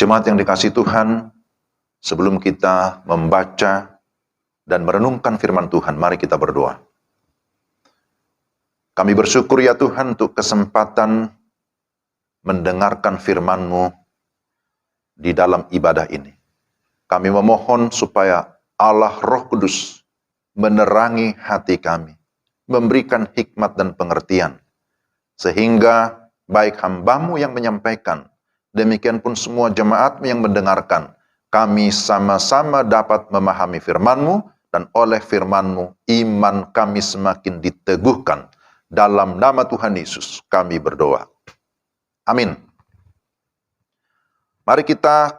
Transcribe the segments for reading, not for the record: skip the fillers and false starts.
Jemaat yang dikasihi Tuhan, sebelum kita membaca dan merenungkan firman Tuhan, mari kita berdoa. Kami bersyukur ya Tuhan untuk kesempatan mendengarkan firman-Mu di dalam ibadah ini. Kami memohon supaya Allah Roh Kudus menerangi hati kami, memberikan hikmat dan pengertian, sehingga baik hamba-Mu yang menyampaikan, demikian pun semua jemaat-Mu yang mendengarkan, kami sama-sama dapat memahami firman-Mu, dan oleh firman-Mu, iman kami semakin diteguhkan. Dalam nama Tuhan Yesus, kami berdoa. Amin. Mari kita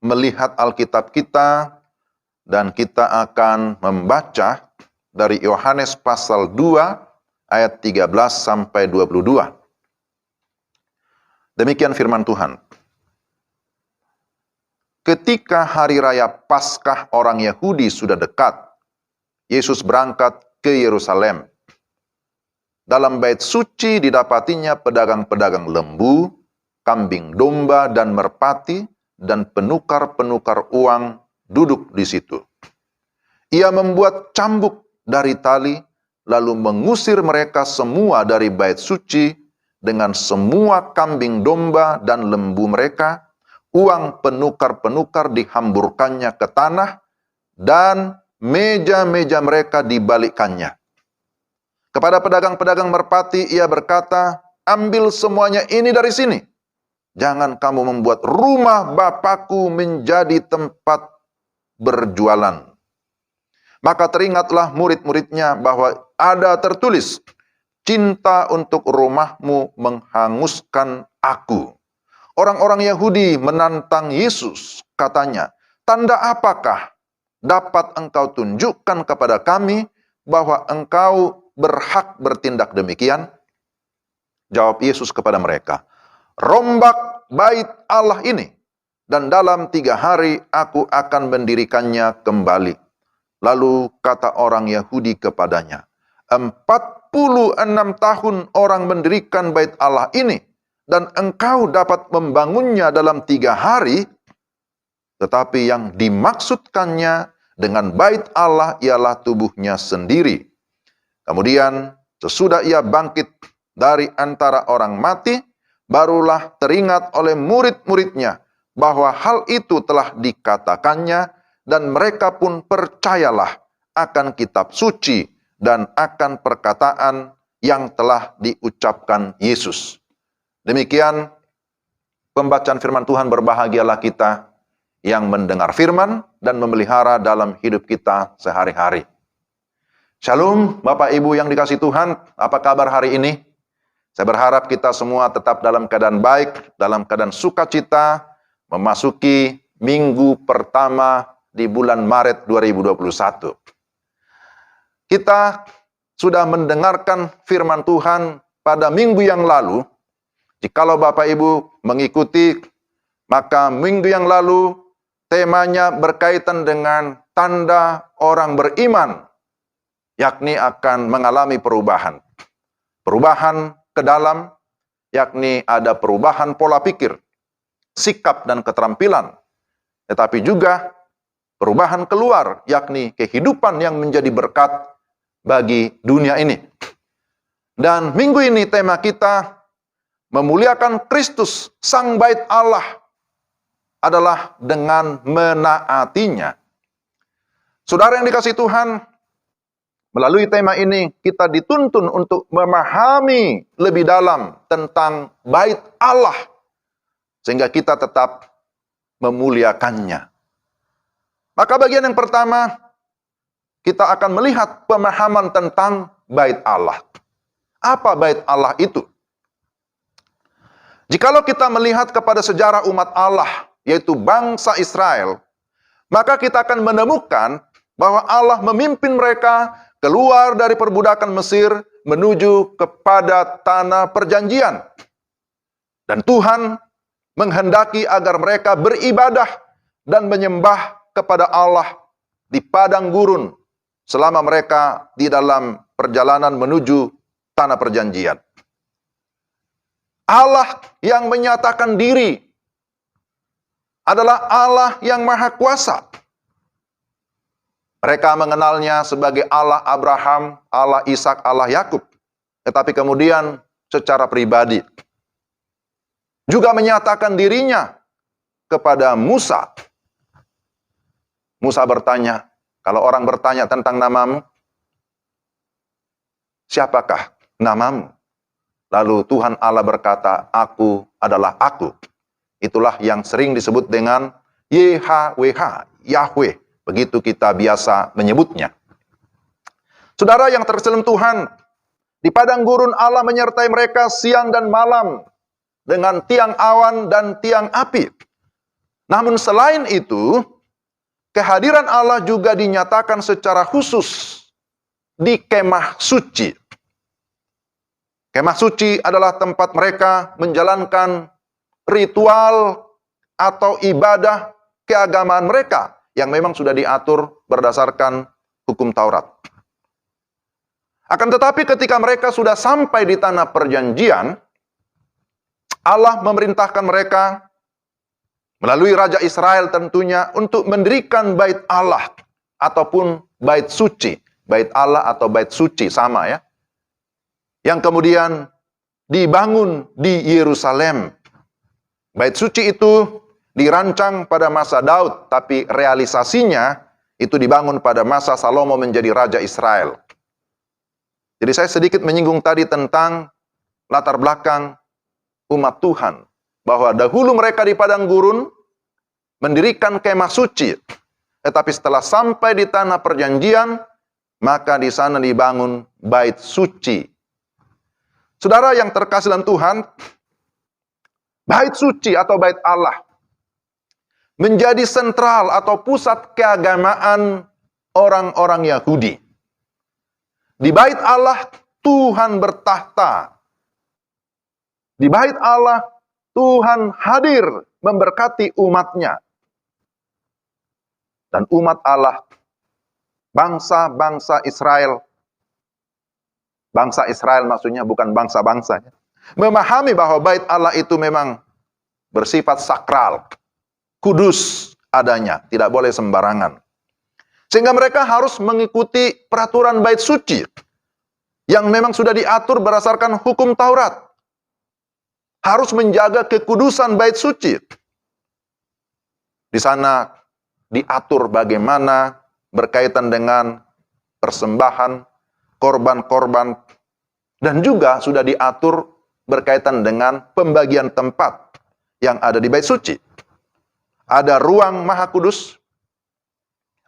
melihat Alkitab kita, dan kita akan membaca dari Yohanes pasal 2, ayat 13 sampai 22. Demikian firman Tuhan. Ketika hari raya Paskah orang Yahudi sudah dekat, Yesus berangkat ke Yerusalem. Dalam bait suci didapatinya pedagang-pedagang lembu, kambing domba dan merpati, dan penukar-penukar uang duduk di situ. Ia membuat cambuk dari tali, lalu mengusir mereka semua dari bait suci, dengan semua kambing domba dan lembu mereka. Uang penukar-penukar dihamburkannya ke tanah, dan meja-meja mereka dibalikkannya. Kepada pedagang-pedagang merpati ia berkata, "Ambil semuanya ini dari sini. Jangan kamu membuat rumah Bapakku menjadi tempat berjualan." Maka teringatlah murid-muridnya bahwa ada tertulis, "Cinta untuk rumahmu menghanguskan aku." Orang-orang Yahudi menantang Yesus, katanya, "Tanda apakah dapat engkau tunjukkan kepada kami bahwa engkau berhak bertindak demikian?" Jawab Yesus kepada mereka, "Rombak bait Allah ini, dan dalam 3 hari aku akan mendirikannya kembali." Lalu kata orang Yahudi kepadanya, 46 tahun orang mendirikan bait Allah ini, dan engkau dapat membangunnya dalam 3 hari? Tetapi yang dimaksudkannya dengan bait Allah ialah tubuhnya sendiri. Kemudian sesudah ia bangkit dari antara orang mati, barulah teringat oleh murid-muridnya bahwa hal itu telah dikatakannya, dan mereka pun percayalah akan kitab suci dan akan perkataan yang telah diucapkan Yesus. Demikian pembacaan firman Tuhan. Berbahagialah kita yang mendengar firman dan memelihara dalam hidup kita sehari-hari. Shalom Bapak Ibu yang dikasihi Tuhan, apa kabar hari ini? Saya berharap kita semua tetap dalam keadaan baik, dalam keadaan sukacita, memasuki minggu pertama di bulan Maret 2021. Kita sudah mendengarkan firman Tuhan pada minggu yang lalu. Jikalau Bapak Ibu mengikuti, maka minggu yang lalu temanya berkaitan dengan tanda orang beriman, yakni akan mengalami perubahan. Perubahan ke dalam, yakni ada perubahan pola pikir, sikap dan keterampilan. Tetapi juga perubahan keluar, yakni kehidupan yang menjadi berkat bagi dunia ini. Dan minggu ini tema kita memuliakan Kristus, Sang Bait Allah, adalah dengan menaatinya. Saudara yang dikasihi Tuhan, melalui tema ini kita dituntun untuk memahami lebih dalam tentang Bait Allah, sehingga kita tetap memuliakannya. Maka bagian yang pertama, kita akan melihat pemahaman tentang Bait Allah. Apa Bait Allah itu? Jikalau kita melihat kepada sejarah umat Allah, yaitu bangsa Israel, maka kita akan menemukan bahwa Allah memimpin mereka keluar dari perbudakan Mesir menuju kepada tanah perjanjian. Dan Tuhan menghendaki agar mereka beribadah dan menyembah kepada Allah di padang gurun selama mereka di dalam perjalanan menuju tanah perjanjian. Allah yang menyatakan diri adalah Allah yang Maha Kuasa. Mereka mengenalnya sebagai Allah Abraham, Allah Ishak, Allah Yakub. Tetapi kemudian secara pribadi juga menyatakan dirinya kepada Musa. Musa bertanya, kalau orang bertanya tentang namamu, siapakah namamu? Lalu Tuhan Allah berkata, aku adalah aku. Itulah yang sering disebut dengan YHWH, Yahweh. Begitu kita biasa menyebutnya. Saudara yang terselim Tuhan, di padang gurun Allah menyertai mereka siang dan malam dengan tiang awan dan tiang api. Namun selain itu, kehadiran Allah juga dinyatakan secara khusus di kemah suci. Kemah suci adalah tempat mereka menjalankan ritual atau ibadah keagamaan mereka yang memang sudah diatur berdasarkan hukum Taurat. Akan tetapi ketika mereka sudah sampai di tanah perjanjian, Allah memerintahkan mereka melalui Raja Israel tentunya untuk mendirikan bait Allah ataupun bait suci. Bait Allah atau bait suci sama ya. Yang kemudian dibangun di Yerusalem. Bait suci itu dirancang pada masa Daud, tapi realisasinya itu dibangun pada masa Salomo menjadi Raja Israel. Jadi saya sedikit menyinggung tadi tentang latar belakang umat Tuhan. Bahwa dahulu mereka di padang gurun mendirikan kemah suci. Tetapi setelah sampai di tanah perjanjian, maka di sana dibangun bait suci. Saudara yang terkasih dalam Tuhan, bait suci atau bait Allah menjadi sentral atau pusat keagamaan orang-orang Yahudi. Di bait Allah, Tuhan bertahta. Di bait Allah, Tuhan hadir memberkati umatnya. Dan umat Allah, bangsa-bangsa Israel maksudnya bukan bangsa-bangsa, memahami bahwa bait Allah itu memang bersifat sakral, kudus adanya, tidak boleh sembarangan. Sehingga mereka harus mengikuti peraturan bait suci yang memang sudah diatur berdasarkan hukum Taurat. Harus menjaga kekudusan bait suci. Di sana diatur bagaimana berkaitan dengan persembahan, korban-korban, dan juga sudah diatur berkaitan dengan pembagian tempat yang ada di bait suci. Ada ruang maha kudus,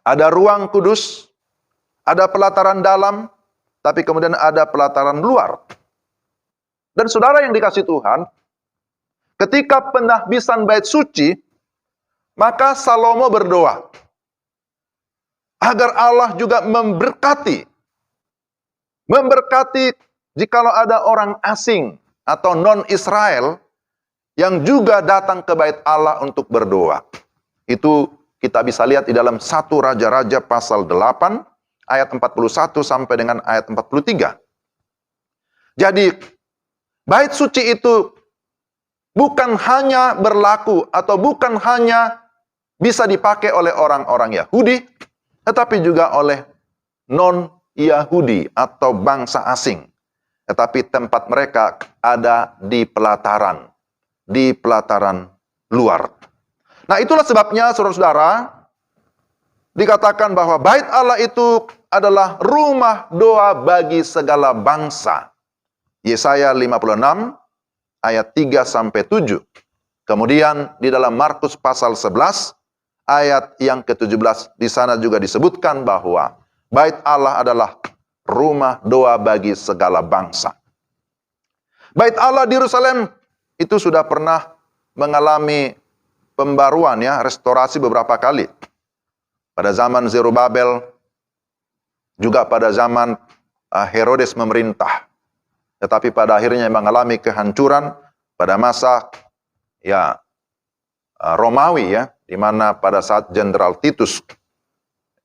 ada ruang kudus, ada pelataran dalam, tapi kemudian ada pelataran luar. Dan saudara yang dikasihi Tuhan, ketika penahbisan bait suci, maka Salomo berdoa agar Allah juga memberkati jikalau ada orang asing atau non-Israel yang juga datang ke bait Allah untuk berdoa. Itu kita bisa lihat di dalam 1 Raja-Raja pasal 8 ayat 41 sampai dengan ayat 43. Jadi bait suci itu bukan hanya berlaku atau bukan hanya bisa dipakai oleh orang-orang Yahudi, tetapi juga oleh non-Yahudi atau bangsa asing. Tetapi tempat mereka ada di pelataran luar. Nah, itulah sebabnya saudara-saudara dikatakan bahwa bait Allah itu adalah rumah doa bagi segala bangsa. Yesaya 56 ayat 3 sampai 7. Kemudian di dalam Markus pasal 11 ayat yang ke-17 di sana juga disebutkan bahwa bait Allah adalah rumah doa bagi segala bangsa. Bait Allah di Yerusalem itu sudah pernah mengalami pembaruan ya, restorasi beberapa kali. Pada zaman Zerubabel, juga pada zaman Herodes memerintah. Tetapi pada akhirnya mengalami kehancuran pada masa ya Romawi ya, di mana pada saat Jenderal Titus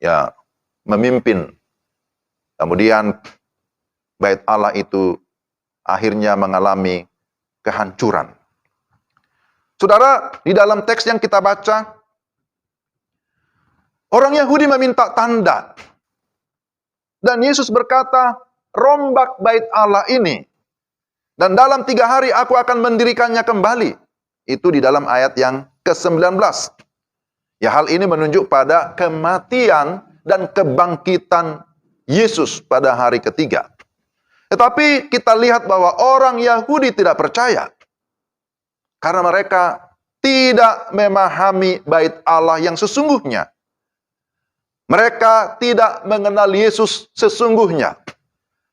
ya memimpin. Kemudian bait Allah itu akhirnya mengalami kehancuran. Saudara, di dalam teks yang kita baca, Orang Yahudi meminta tanda. Dan Yesus berkata, rombak bait Allah ini. Dan dalam 3 hari aku akan mendirikannya kembali. Itu di dalam ayat yang ke-19. Ya, hal ini menunjuk pada kematian dan kebangkitan Yesus pada hari ketiga. Tetapi kita lihat bahwa orang Yahudi tidak percaya. Karena mereka tidak memahami bait Allah yang sesungguhnya. Mereka tidak mengenal Yesus sesungguhnya.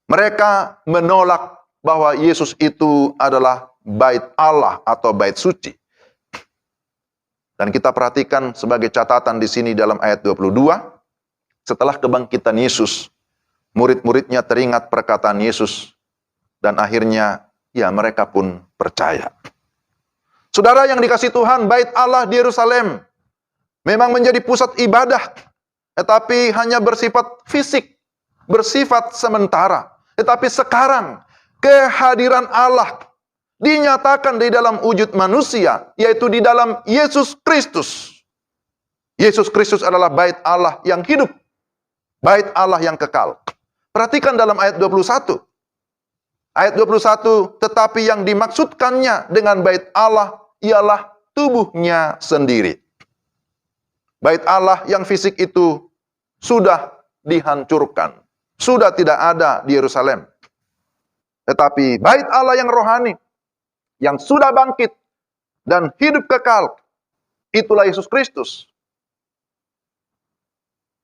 Mereka menolak bahwa Yesus itu adalah bait Allah atau bait suci. Dan kita perhatikan sebagai catatan di sini dalam ayat 22, setelah kebangkitan Yesus, murid-muridnya teringat perkataan Yesus, dan akhirnya ya mereka pun percaya. Saudara yang dikasihi Tuhan, bait Allah di Yerusalem memang menjadi pusat ibadah, tetapi hanya bersifat fisik, bersifat sementara. Tetapi sekarang kehadiran Allah dinyatakan di dalam wujud manusia, yaitu di dalam Yesus Kristus. Yesus Kristus adalah bait Allah yang hidup, bait Allah yang kekal. Perhatikan dalam ayat 21. Ayat 21, tetapi yang dimaksudkannya dengan bait Allah ialah tubuhnya sendiri. Bait Allah yang fisik itu sudah dihancurkan, sudah tidak ada di Yerusalem. Tetapi bait Allah yang rohani, yang sudah bangkit dan hidup kekal, itulah Yesus Kristus.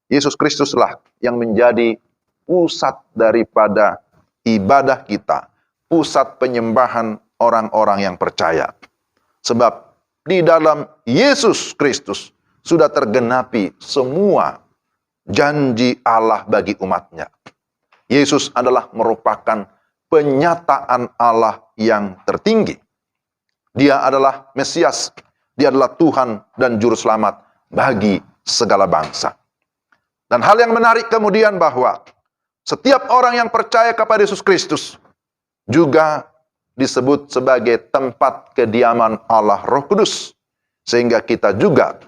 Yesus Kristuslah yang menjadi pusat daripada ibadah kita, pusat penyembahan orang-orang yang percaya. Sebab di dalam Yesus Kristus sudah tergenapi semua janji Allah bagi umatnya. Yesus adalah merupakan penyataan Allah yang tertinggi. Dia adalah Mesias, dia adalah Tuhan dan Juru Selamat bagi segala bangsa. Dan hal yang menarik kemudian bahwa setiap orang yang percaya kepada Yesus Kristus juga disebut sebagai tempat kediaman Allah Roh Kudus. Sehingga kita juga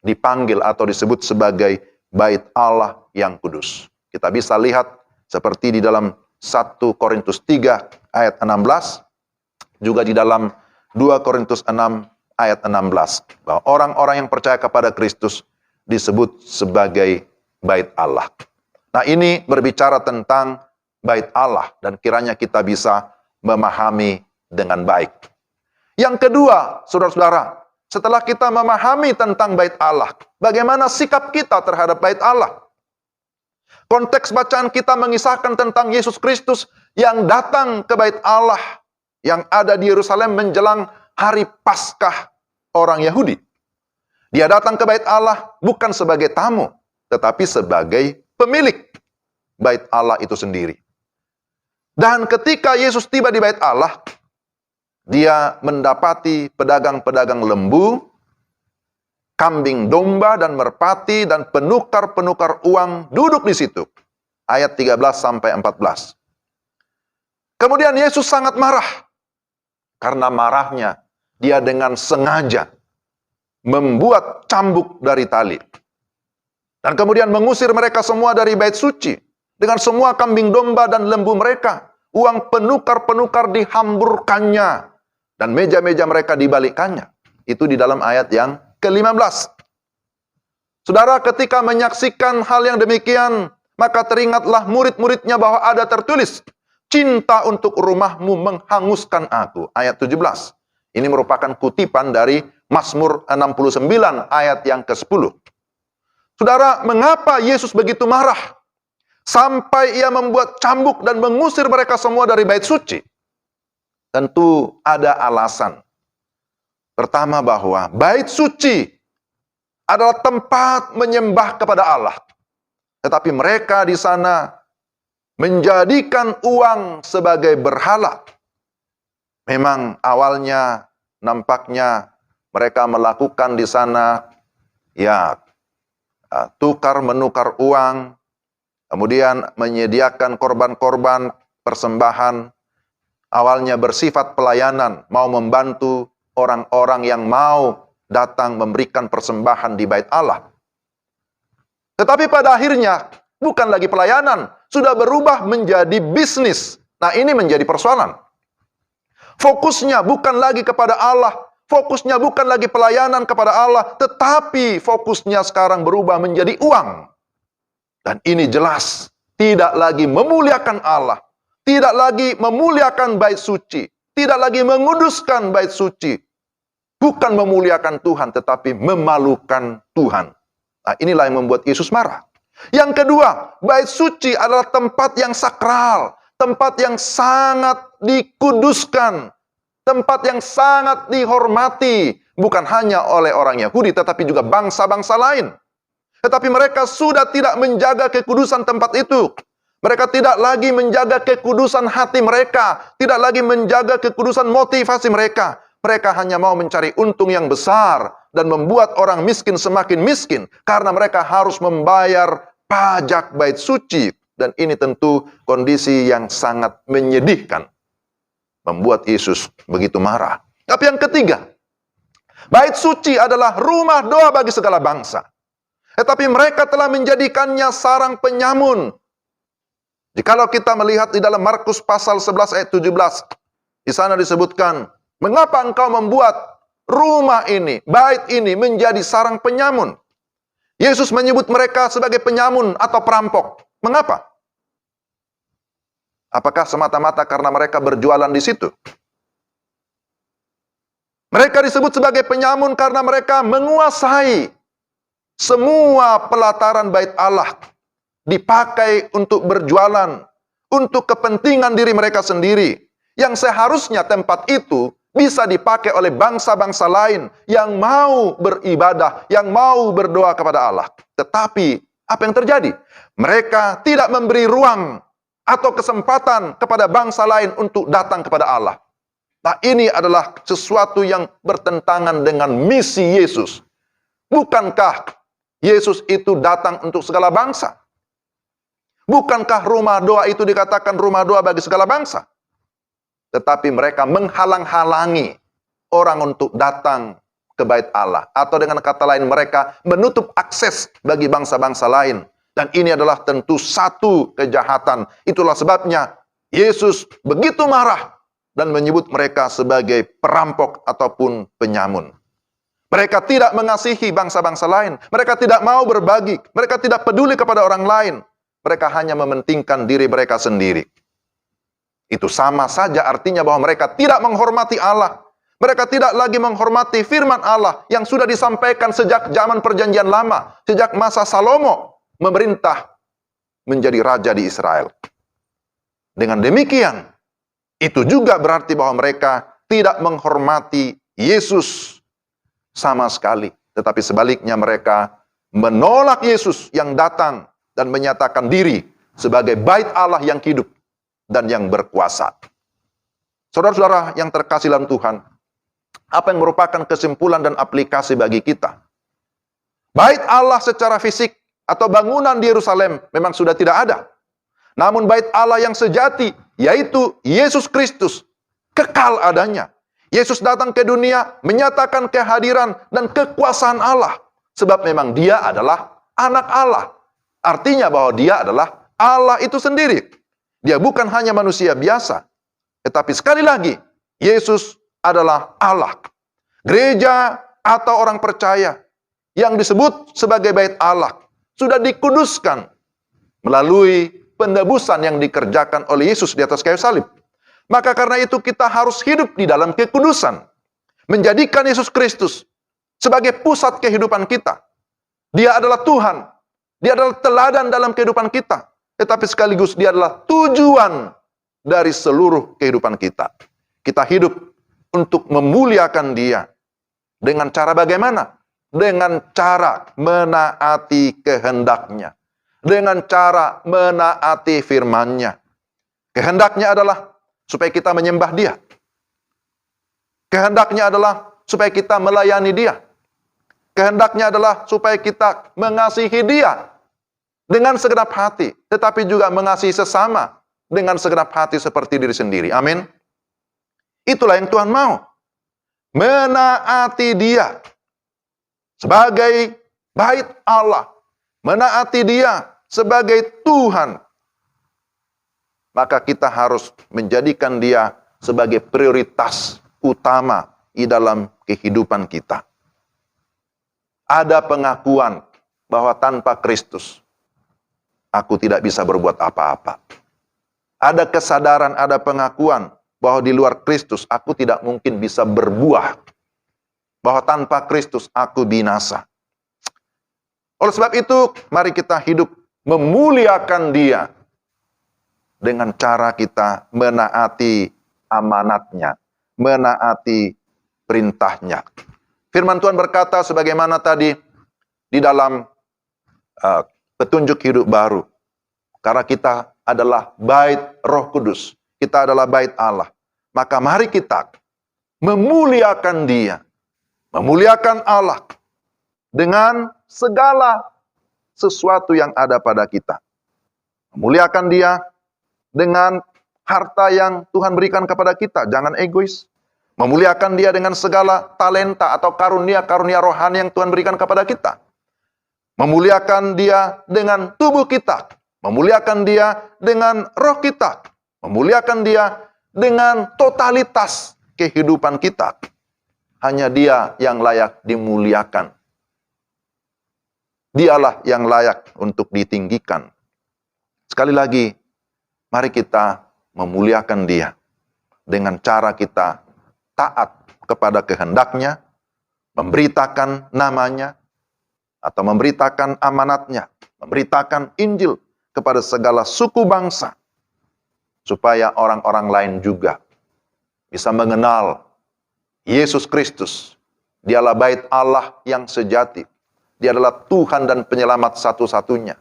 dipanggil atau disebut sebagai bait Allah yang kudus. Kita bisa lihat seperti di dalam 1 Korintus 3 ayat 16, juga di dalam 2 Korintus 6 ayat 16, bahwa orang-orang yang percaya kepada Kristus disebut sebagai bait Allah. Nah, ini berbicara tentang bait Allah dan kiranya kita bisa memahami dengan baik. Yang kedua, saudara-saudara, setelah kita memahami tentang bait Allah, bagaimana sikap kita terhadap bait Allah? Konteks bacaan kita mengisahkan tentang Yesus Kristus yang datang ke bait Allah yang ada di Yerusalem menjelang hari Paskah orang Yahudi. Dia datang ke bait Allah bukan sebagai tamu, tetapi sebagai pemilik bait Allah itu sendiri. Dan ketika Yesus tiba di bait Allah, dia mendapati pedagang-pedagang lembu, kambing domba dan merpati dan penukar-penukar uang duduk di situ. Ayat 13 sampai 14. Kemudian Yesus sangat marah. Karena marahnya, dia dengan sengaja membuat cambuk dari tali. Dan kemudian mengusir mereka semua dari bait suci. Dengan semua kambing domba dan lembu mereka. Uang penukar-penukar dihamburkannya. Dan meja-meja mereka dibalikkannya. Itu di dalam ayat yang ke-15. Saudara, ketika menyaksikan hal yang demikian, maka teringatlah murid-muridnya bahwa ada tertulis, cinta untuk rumahmu menghanguskan aku. Ayat 17. Ini merupakan kutipan dari Mazmur 69 ayat yang ke-10. Saudara, mengapa Yesus begitu marah? Sampai ia membuat cambuk dan mengusir mereka semua dari bait suci. Tentu ada alasan. Pertama, bahwa bait suci adalah tempat menyembah kepada Allah. Tetapi mereka di sana menjadikan uang sebagai berhala. Memang awalnya nampaknya mereka melakukan di sana ya tukar menukar uang, kemudian menyediakan korban-korban persembahan, awalnya bersifat pelayanan, mau membantu orang-orang yang mau datang memberikan persembahan di bait Allah. Tetapi pada akhirnya, bukan lagi pelayanan, sudah berubah menjadi bisnis. Nah, ini menjadi persoalan. Fokusnya bukan lagi kepada Allah, fokusnya bukan lagi pelayanan kepada Allah, tetapi fokusnya sekarang berubah menjadi uang. Dan ini jelas, tidak lagi memuliakan Allah, tidak lagi memuliakan bait suci, tidak lagi menguduskan bait suci. Bukan memuliakan Tuhan, tetapi memalukan Tuhan. Nah, inilah yang membuat Yesus marah. Yang kedua, bait suci adalah tempat yang sakral, tempat yang sangat dikuduskan, tempat yang sangat dihormati, bukan hanya oleh orang Yahudi, tetapi juga bangsa-bangsa lain. Tetapi mereka sudah tidak menjaga kekudusan tempat itu. Mereka tidak lagi menjaga kekudusan hati mereka, tidak lagi menjaga kekudusan motivasi mereka. Mereka hanya mau mencari untung yang besar dan membuat orang miskin semakin miskin karena mereka harus membayar pajak bait suci. Dan ini tentu kondisi yang sangat menyedihkan, membuat Yesus begitu marah. Tapi yang ketiga, bait suci adalah rumah doa bagi segala bangsa. Tetapi mereka telah menjadikannya sarang penyamun. Jikalau kita melihat di dalam Markus pasal 11 ayat 17, di sana disebutkan, mengapa engkau membuat rumah ini, bait ini menjadi sarang penyamun? Yesus menyebut mereka sebagai penyamun atau perampok. Mengapa? Apakah semata-mata karena mereka berjualan di situ? Mereka disebut sebagai penyamun karena mereka menguasai semua pelataran bait Allah, dipakai untuk berjualan, untuk kepentingan diri mereka sendiri, yang seharusnya tempat itu bisa dipakai oleh bangsa-bangsa lain yang mau beribadah, yang mau berdoa kepada Allah. Tetapi apa yang terjadi? Mereka tidak memberi ruang atau kesempatan kepada bangsa lain untuk datang kepada Allah. Nah, ini adalah sesuatu yang bertentangan dengan misi Yesus. Bukankah Yesus itu datang untuk segala bangsa? Bukankah rumah doa itu dikatakan rumah doa bagi segala bangsa? Tetapi mereka menghalang-halangi orang untuk datang ke bait Allah. Atau dengan kata lain, mereka menutup akses bagi bangsa-bangsa lain. Dan ini adalah tentu satu kejahatan. Itulah sebabnya Yesus begitu marah dan menyebut mereka sebagai perampok ataupun penyamun. Mereka tidak mengasihi bangsa-bangsa lain. Mereka tidak mau berbagi. Mereka tidak peduli kepada orang lain. Mereka hanya mementingkan diri mereka sendiri. Itu sama saja artinya bahwa mereka tidak menghormati Allah. Mereka tidak lagi menghormati firman Allah yang sudah disampaikan sejak zaman perjanjian lama. Sejak masa Salomo memerintah menjadi raja di Israel. Dengan demikian, itu juga berarti bahwa mereka tidak menghormati Yesus sama sekali. Tetapi sebaliknya mereka menolak Yesus yang datang dan menyatakan diri sebagai bait Allah yang hidup dan yang berkuasa. Saudara-saudara yang terkasih dalam Tuhan, apa yang merupakan kesimpulan dan aplikasi bagi kita? Bait Allah secara fisik atau bangunan di Yerusalem memang sudah tidak ada. Namun bait Allah yang sejati, yaitu Yesus Kristus, kekal adanya. Yesus datang ke dunia menyatakan kehadiran dan kekuasaan Allah. Sebab memang dia adalah anak Allah. Artinya bahwa dia adalah Allah itu sendiri. Dia bukan hanya manusia biasa. Tetapi sekali lagi, Yesus adalah Allah. Gereja atau orang percaya yang disebut sebagai bait Allah sudah dikuduskan melalui penebusan yang dikerjakan oleh Yesus di atas kayu salib. Maka karena itu kita harus hidup di dalam kekudusan. Menjadikan Yesus Kristus sebagai pusat kehidupan kita. Dia adalah Tuhan. Dia adalah teladan dalam kehidupan kita. Tetapi sekaligus dia adalah tujuan dari seluruh kehidupan kita. Kita hidup untuk memuliakan dia. Dengan cara bagaimana? Dengan cara menaati kehendaknya. Dengan cara menaati firman-Nya. Kehendaknya adalah supaya kita menyembah dia. Kehendaknya adalah supaya kita melayani dia. Kehendaknya adalah supaya kita mengasihi dia dengan segenap hati, tetapi juga mengasihi sesama dengan segenap hati seperti diri sendiri. Amin. Itulah yang Tuhan mau. Menaati dia sebagai bait Allah menaati Dia sebagai Tuhan, maka kita harus menjadikan Dia sebagai prioritas utama di dalam kehidupan kita. Ada pengakuan bahwa tanpa Kristus, aku tidak bisa berbuat apa-apa. Ada kesadaran, ada pengakuan bahwa di luar Kristus, aku tidak mungkin bisa berbuah. Bahwa tanpa Kristus, aku binasa. Oleh sebab itu, mari kita hidup memuliakan Dia dengan cara kita menaati amanatnya, menaati perintahnya. Firman Tuhan berkata sebagaimana tadi di dalam petunjuk hidup baru. Karena kita adalah bait Roh Kudus, kita adalah bait Allah. Maka mari kita memuliakan Dia, memuliakan Allah dengan segala sesuatu yang ada pada kita. Memuliakan Dia dengan harta yang Tuhan berikan kepada kita, jangan egois. Memuliakan Dia dengan segala talenta atau karunia-karunia rohani yang Tuhan berikan kepada kita. Memuliakan Dia dengan tubuh kita. Memuliakan Dia dengan roh kita. Memuliakan Dia dengan totalitas kehidupan kita. Hanya Dia yang layak dimuliakan. Dialah yang layak untuk ditinggikan. Sekali lagi, mari kita memuliakan Dia dengan cara kita taat kepada kehendak-Nya, memberitakan nama-Nya, atau memberitakan amanat-Nya, memberitakan Injil kepada segala suku bangsa, supaya orang-orang lain juga bisa mengenal Yesus Kristus. Dialah bait Allah yang sejati. Dia adalah Tuhan dan penyelamat satu-satunya.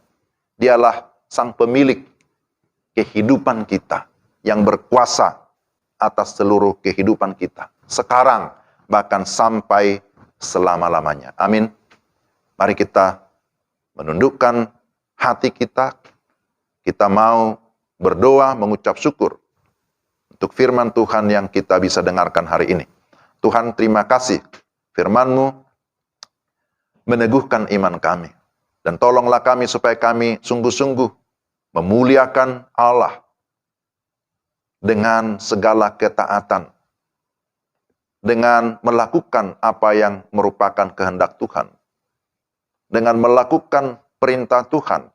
Dialah Sang Pemilik kehidupan kita yang berkuasa atas seluruh kehidupan kita. Sekarang, bahkan sampai selama-lamanya. Amin. Mari kita menundukkan hati kita. Kita mau berdoa, mengucap syukur untuk firman Tuhan yang kita bisa dengarkan hari ini. Tuhan, terima kasih. Firman-Mu meneguhkan iman kami. Dan tolonglah kami supaya kami sungguh-sungguh memuliakan Allah dengan segala ketaatan, dengan melakukan apa yang merupakan kehendak Tuhan, dengan melakukan perintah Tuhan,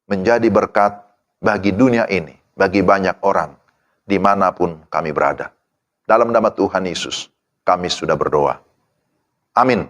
menjadi berkat bagi dunia ini, bagi banyak orang, dimanapun kami berada. Dalam nama Tuhan Yesus, kami sudah berdoa. Amin.